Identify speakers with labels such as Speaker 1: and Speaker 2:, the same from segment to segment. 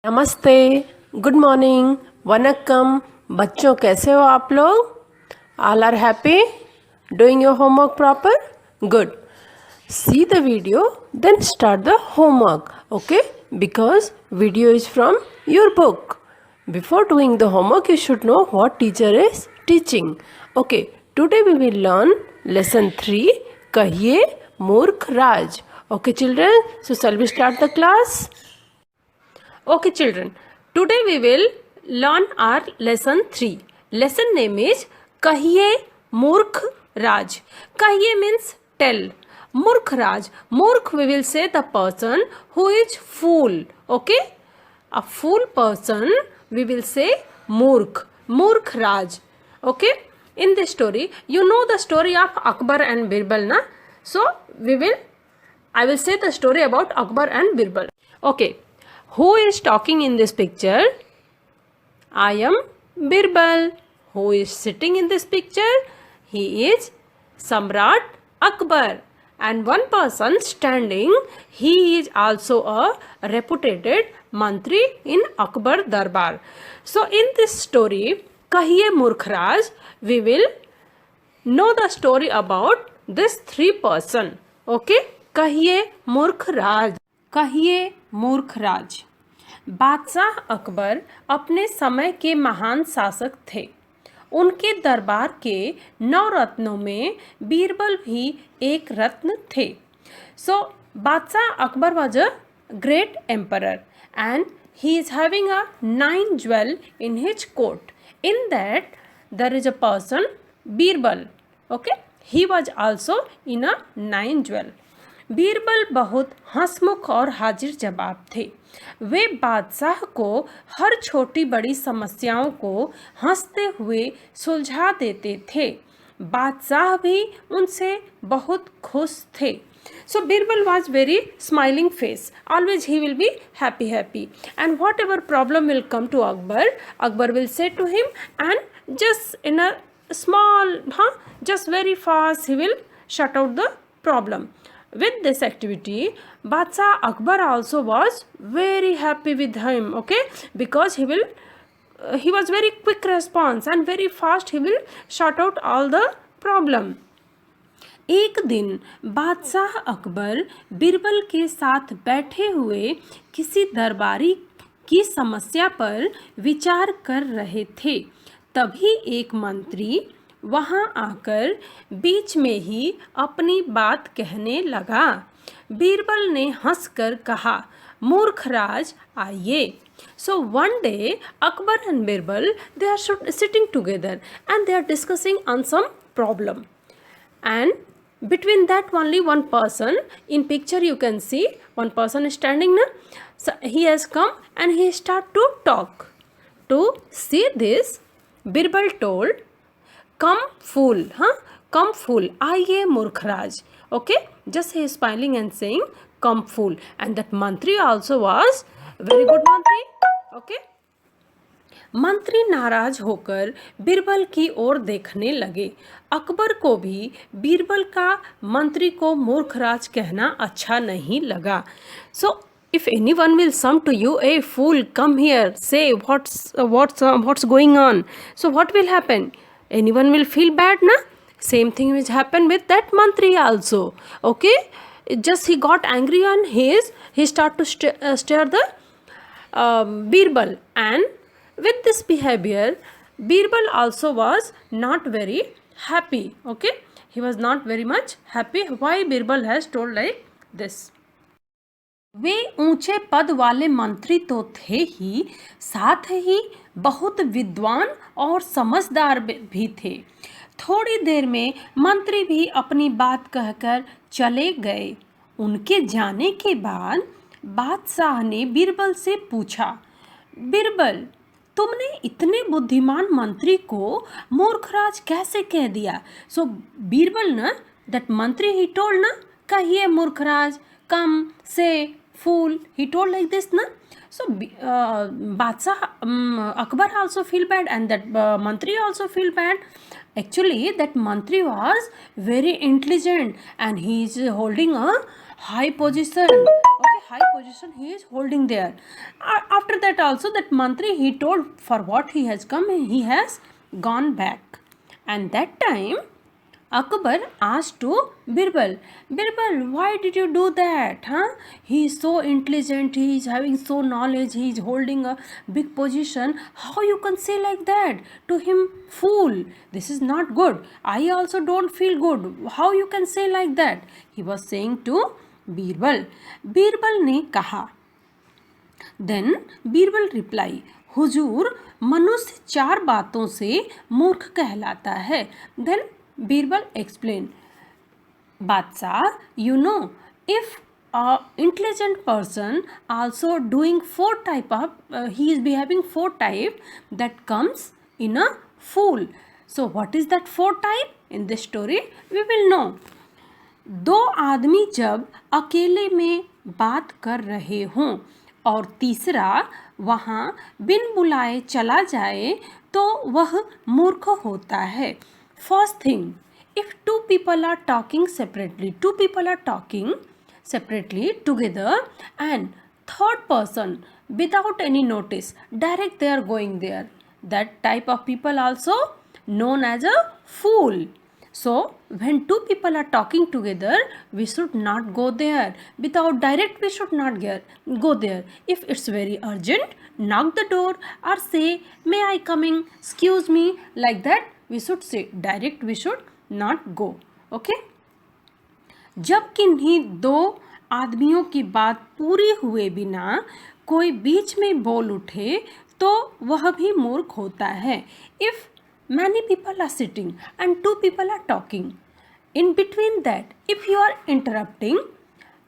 Speaker 1: नमस्ते, good morning, Vanakkam. बच्चों कैसे हो आप लोग? All are happy? Doing your homework proper? Good. See the video, then start the homework, okay? Because video is from your book. Before doing the homework, you should know what teacher is teaching. Okay, today we will learn lesson 3, Kahiye Murkh Raj. Okay, children, so shall we start the class? Okay, children, today we will learn our lesson 3. Lesson name is Kahiye Murkh Raj. Kahiye means tell. Murkh Raj. Murkh we will say the person who is fool. Okay? A fool person we will say Murkh. Murkh Raj. Okay? In this story, you know the story of Akbar and Birbal, na? So I will say the story about Akbar and Birbal. Okay. Who is talking in this picture? I am Birbal. Who is sitting in this picture? He is Samrat Akbar. And one person standing, he is also a reputed mantri in Akbar Darbar. So in this story, Kahiye Murkh Raj, we will know the story about this three person. Okay? Kahiye Murkh Raj. कहिए मूर्ख राज। बादशाह अकबर अपने समय के महान शासक थे। उनके दरबार के 9 रत्नों में बीरबल भी एक रत्न थे। सो बादशाह Akbar was a great emperor and he is having a 9 jewel in his court. In that there is a person Birbal. Okay, he was also in a 9 jewel. Birbal बहुत हंसमुख और हाजिर जवाब थे। वे बादशाह को हर छोटी बड़ी समस्याओं को हंसते हुए सुलझा देते थे। बादशाह भी उनसे बहुत खुश थे। So Birbal was very smiling face. Always he will be happy. And whatever problem will come to Akbar, Akbar will say to him, and just in a small, just very fast he will shut out the problem. With this activity, Badshah Akbar also was very happy with him, okay, because he was very quick response and very fast he will shut out all the problem. एक दिन बादशाह अकबर बिरबल के साथ बैठे हुए किसी दरबारी की समस्या पर विचार कर रहे थे। तभी एक मंत्री वहां आकर बीच में ही अपनी बात कहने लगा। बीरबल ने हंसकर कहा, मूर्ख राज आइए। So one day Akbar and Birbal, they are sitting together and they are discussing on some problem, and between that only one person in picture you can see one person is standing na? So he has come and he start to talk. To see this, Birbal told, come fool, come fool, आइए मूर्खराज. Okay, just he is smiling and saying come fool, and that mantri also was very good mantri. Okay, मंत्री नाराज होकर बीरबल की ओर देखने लगे। अकबर को भी बीरबल का मंत्री को मूर्खराज कहना अच्छा नहीं लगा। सो if anyone will sum to you, a fool, come here, say what's going on, so what will happen? Anyone will feel bad, na? Same thing will happen with that mantri also. Okay, just he got angry on he start to stare the Birbal, and with this behavior Birbal also was not very happy. Okay, he was not very much happy why Birbal has told like this. वे ऊंचे पद वाले मंत्री तो थे ही, साथ ही बहुत विद्वान और समझदार भी थे। थोड़ी देर में मंत्री भी अपनी बात कहकर चले गए। उनके जाने के बाद बादशाह ने बीरबल से पूछा, बीरबल, तुमने इतने बुद्धिमान मंत्री को मूर्खराज कैसे कह दिया? सो बीरबल ना, दैट मंत्री ही टोल्ड ना, कहिए मूर्खराज, कम से fool, he told like this, na? So Badshah Akbar also feel bad, and that mantri also feel bad. Actually that mantri was very intelligent and he is holding a
Speaker 2: high position. Okay, high position he is holding there. After that also, that mantri, he told for what he has come, he has gone back. And that time Akbar asked to Birbal, Birbal, why did you do that? Huh? He is so intelligent, he is having so knowledge, he is holding a big position. How you can say like that to him, fool? This is not good. I also don't feel good. How you can say like that? He was saying to Birbal. Birbal ने कहा, then Birbal reply, हुजूर मनुष्य 4 बातों से मूर्ख कहलाता है. Then Birbal explain, बादशाह, you know, if a intelligent person also doing 4 type of he is behaving 4 type, that comes in a fool. So what is that 4 type? In this story we will know. 2 आदमी जब अकेले में बात कर रहे हों और तीसरा वहाँ बिन बुलाए चला जाए तो वह मूर्ख होता है. First thing, if 2 people are talking separately, 2 people are talking separately together, and third person without any notice direct they are going there, that type of people also known as a fool. So when 2 people are talking together, we should not go there. Without direct, we should not go there. If it's very urgent, knock the door or say, may I coming, excuse me, like that we should say. Direct we should not go. Okay. जब किन्हीं 2 आदमियों की बात पूरी हुए बिना कोई बीच में बोल उठे तो वह भी मूर्ख होता है. If many people are sitting and 2 people are talking, in between that if you are interrupting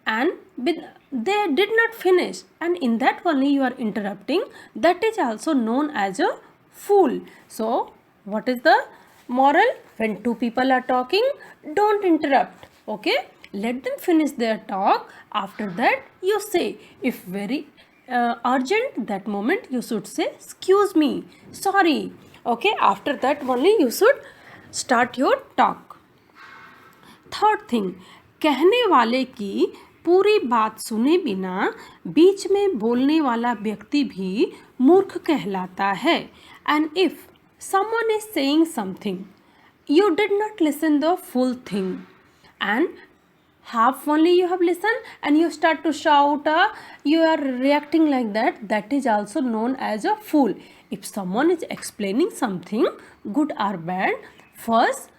Speaker 2: and they did not finish and in that only you are interrupting, that is also known as a fool. So what is the moral? When 2 people are talking, don't interrupt. Okay, let them finish their talk. After that you say, if very urgent, that moment you should say, excuse me, sorry. Okay, after that only you should start your talk. Third thing, कहने वाले की पूरी बात सुने बिना बीच में बोलने वाला व्यक्ति भी मूर्ख कहलाता है. And if someone is saying something, you did not listen the full thing and half only you have listened and you start to shout, you are reacting like that, that is also known as a fool. If someone is explaining something good or bad, first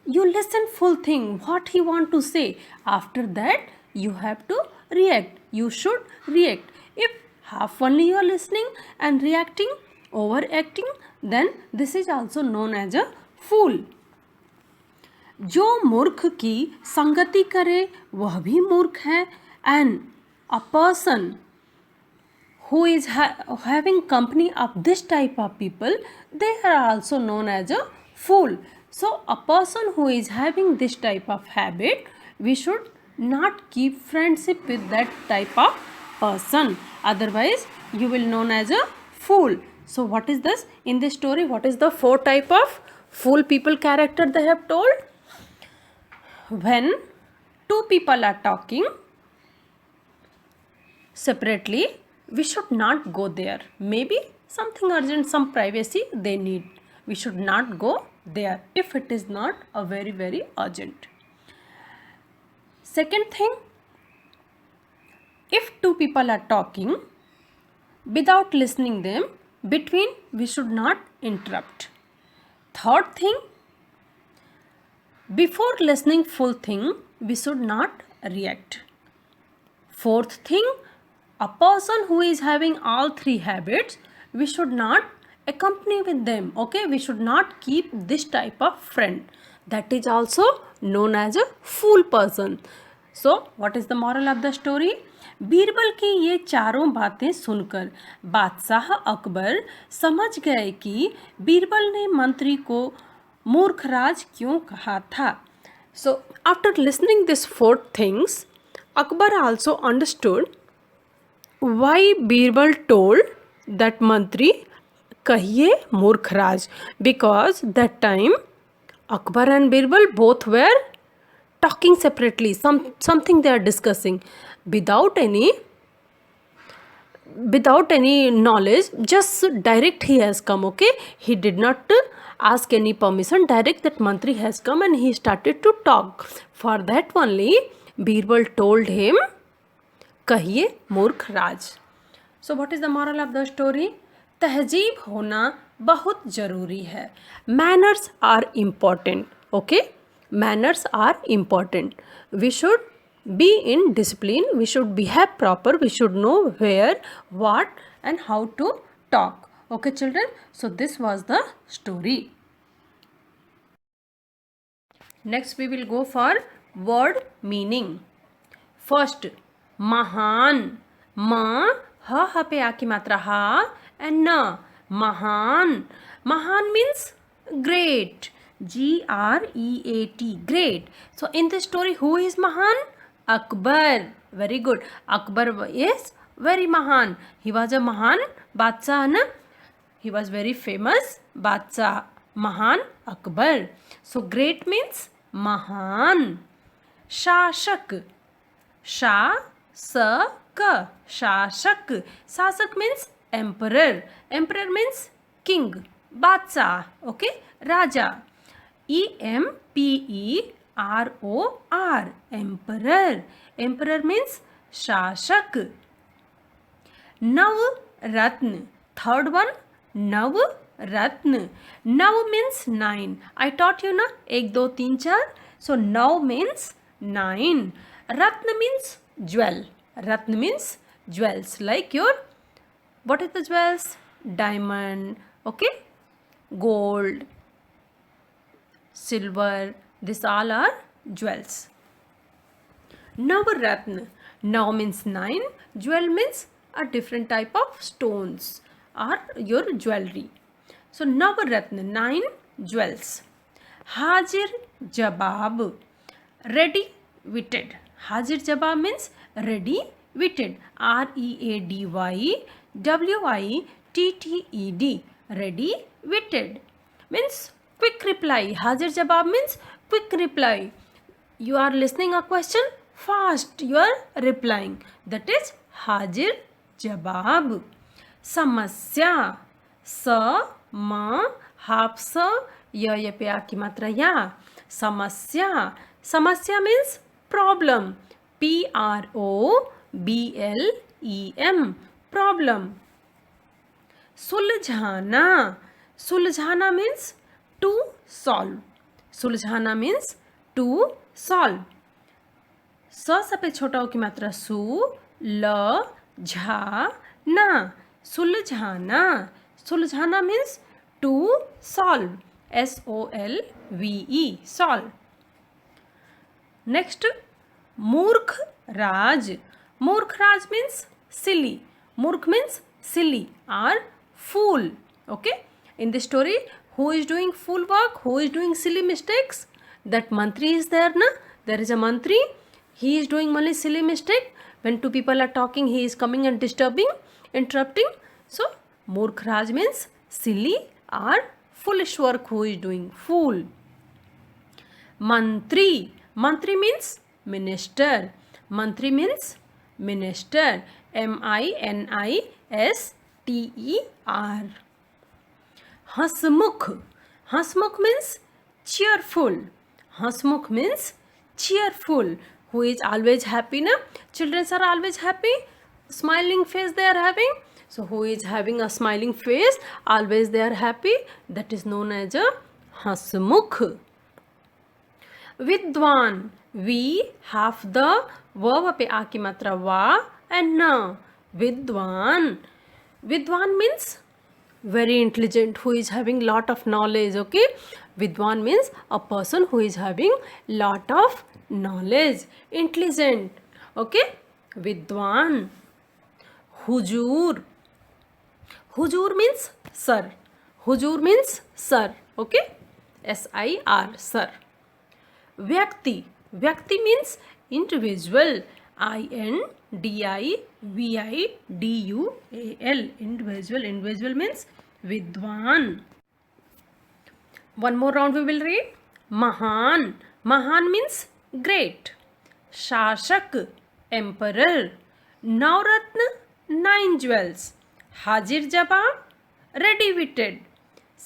Speaker 2: you listen full thing what he want to say, after that you have to react, you should react. If half only you are listening and reacting, overacting, then this is also known as a fool. जो मूर्ख की संगति करे वह भी मूर्ख है. And a person who is having company of this type of people, they are also known as a fool. So a person who is having this type of habit, we should not keep friendship with that type of person, otherwise you will known as a fool. So what is this in this story? What is the 4 type of fool people character they have told? When 2 people are talking separately, we should not go there. Maybe something urgent, some privacy they need, we should not go there if it is not a very very urgent. Second thing, if 2 people are talking without listening them, between we should not interrupt. Third thing, before listening full thing we should not react. Fourth thing, a person who is having all 3 habits, we should not accompany with them. Okay, we should not keep this type of friend, that is also known as a fool person. So what is the moral of the story? Birbal की ये चारों बातें सुनकर बादशाह अकबर समझ गए कि बीरबल ने मंत्री को मूर्खराज क्यों कहा था. So after listening these 4 things, Akbar also understood why Birbal told that mantri kahiye मूर्खराज, because that time Akbar and Birbal both were talking separately, something they are discussing without any knowledge, just direct he has come. Okay, he did not ask any permission, direct that mantri has come and he started to talk. For that only Birbal told him, कहिए मूर्ख राज. So what is the moral of the story? तहजीब होना बहुत ज़रूरी है. Manners are important. Okay, manners are important. We should be in discipline. We should behave proper. We should know where, what, and how to talk. Okay, children. So this was the story. Next, we will go for word meaning. First, महान. Ma, ha पे आ की मात्रा ha and na. Mahan. Mahan means great. Great. Great. So in this story, who is Mahan? Akbar. Very good. Akbar is very Mahan. He was a Mahan Badshah, na? He was very famous Badshah. Mahan Akbar. So great means Mahan. Shashak. Shashak. Shashak. Shashak means emperor. Emperor means king. Badshah. Okay. Raja. EMPEROR. Emperor. Emperor means Shashak. Navratna. Third one, Navratna. Nav means 9. I taught you na 1, 2, 3, 4. So Nav means 9. Ratna means jewel. Ratna means jewels. Like your, what is the jewels? Diamond, okay? Gold, silver. This all are jewels. Navaratna. Nav means 9. Jewel means a different type of stones or your jewelry. So Navaratna, 9 jewels. Hajir Jabab. Ready witted. Hajir Jawab means ready witted. READY WITTED. Ready witted means quick reply. Hajir Jawab means quick reply. You are listening a question, fast you are replying. That is Hajir Jawab. Samasya. Sa, ma, half sa, ya pe a ki matra ya. Samasya. Samasya means problem. PROBLEM. Problem. Suljhana. Suljhana means to solve. Suljhana means to solve. स पे छोटा हो की मात्रा सु, ल, झा, ना. सुलझाना. सुलझाना means to solve. SOLVE. Solve. Next, मूर्ख राज. मूर्ख राज means silly. Murkh means silly or fool. Okay. In this story, who is doing fool work? Who is doing silly mistakes? That mantri is there, na? There is a mantri. He is doing only silly mistake. When two people are talking, he is coming and disturbing, interrupting. So, Murkh Raj means silly or foolish work who is doing. Fool. Mantri. Mantri means minister. Mantri means minister. MINISTER. Hasmukh. Hasmukh means cheerful. Hasmukh means cheerful. Who is always happy, na? Children are always happy. Smiling face they are having. So who is having a smiling face? Always they are happy. That is known as a Hasmukh. Vidwan. We have the verb pe a ki matra va and na. Vidwan. Vidwan means very intelligent, who is having lot of knowledge. Okay. Vidwan means a person who is having lot of knowledge, intelligent. Okay. Vidwan. Hujur. Hujur means sir. Hujur means sir. Okay. SIR. Sir. Vyakti. Vyakti means individual. INDIVIDUAL. Individual. Individual means Vidwan. One more round we will read. Mahan. Mahan means great, शासक emperor, नवरत्न 9 jewels, हाजिर जवाब ready witted,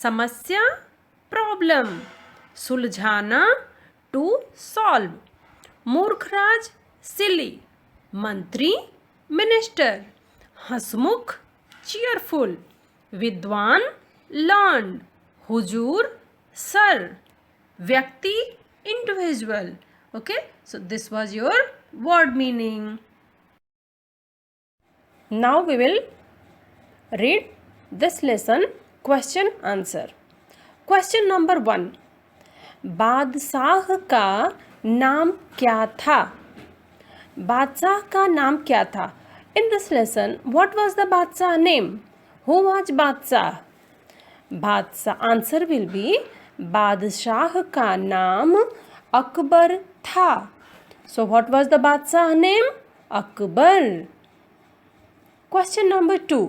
Speaker 2: समस्या problem, सुलझाना to solve, मूर्खराज सिली, मंत्री minister, हंसमुख cheerful, विद्वान learned, हुजूर sir, व्यक्ति individual. Okay, so this was your word meaning. Now we will read this lesson question answer. Question number 1. बादशाह का नाम क्या था? बादशाह का नाम क्या था? In this lesson, what was the Badshah name? Who was Badshah? Badshah answer will be बादशाह का नाम अकबर था. So what was the Badshah name? Akbar. Question number 2.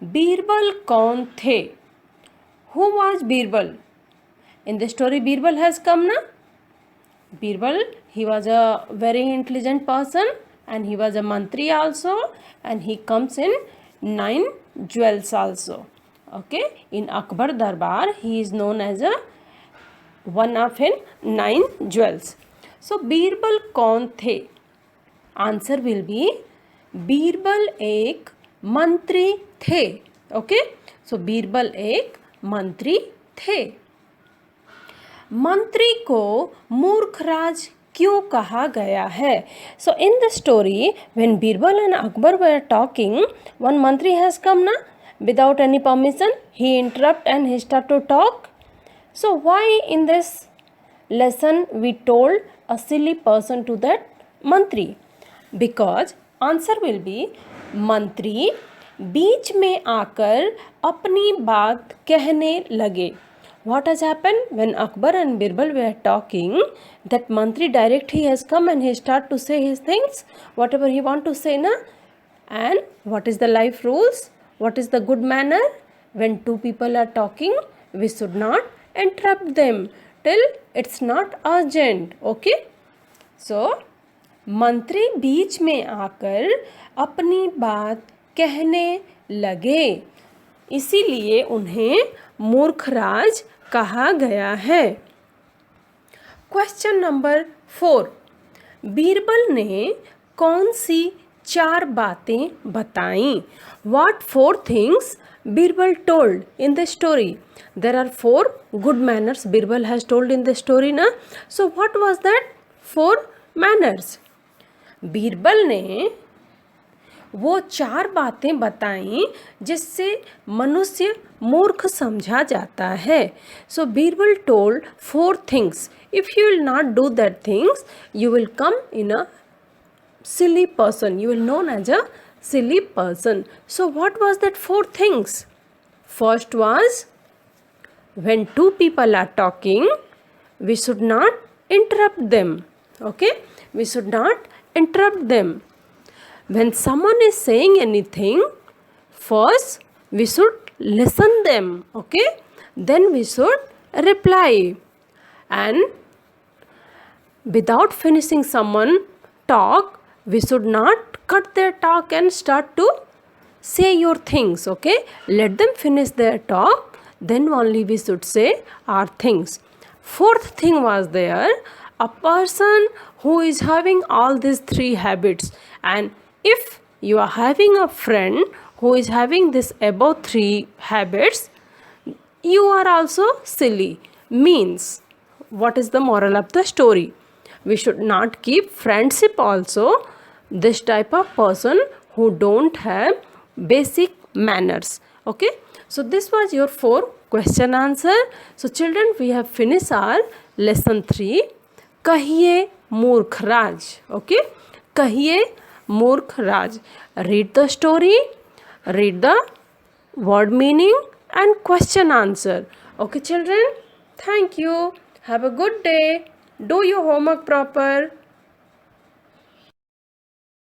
Speaker 2: Birbal कौन थे? Who was Birbal? In the story Birbal has come na? Birbal, he was a very intelligent person and he was a mantri also, and he comes in 9 jewels also. Okay, in Akbar Darbar he is known as a one of in 9 jewels. So Birbal कौन थे? Answer will be Birbal एक मंत्री थे. Okay, so Birbal एक मंत्री थे. मंत्री को मूर्खराज क्यों कहा गया है? So in the story, when Birbal and Akbar were talking, one mantri has come na, without any permission. He interrupt and he start to talk. So why in this lesson we told a silly person to that mantri? Because answer will be मंत्री बीच में आकर अपनी बात कहने लगे. What has happened? When Akbar and Birbal were talking, that mantri direct he has come and he start to say his things, whatever he want to say na. And what is the life rules? What is the good manner? When two people are talking, we should not interrupt them till it's not urgent. Okay? So मंत्री बीच में आकर अपनी बात कहने लगे, इसीलिए उन्हें मूर्खराज कहा गया है. Question number 4. बीरबल ने कौन सी 4 बातें बताईं? What 4 things Birbal told in the story? There are 4 good manners Birbal has told in the story na. So what was that 4 manners? Birbal ने वो 4 बातें बताईं जिससे मनुष्य मूर्ख समझा जाता है. So Birbal told 4 things. If you will not do that things, you will come in a silly person. You will known as a silly person. So what was that 4 things? First was, when 2 people are talking, we should not interrupt them. Okay? We should not interrupt them. When someone is saying anything, first we should listen them. Okay? Then we should reply. And without finishing someone talk, we should not cut their talk and start to say your things. Okay? Let them finish their talk, then only we should say our things. 4th thing was there, a person who is having all these 3 habits, and if you are having a friend who is having this above 3 habits, you are also silly. Means, what is the moral of the story? We should not keep friendship also this type of person who don't have basic manners. Okay, so this was your 4 question answer. So children, we have finished our lesson 3. कहिए मूर्खराज. Okay, कहिए मूर्खराज. Read the story, read the word meaning and question answer. Okay children, thank you. Have a good day. Do your homework proper.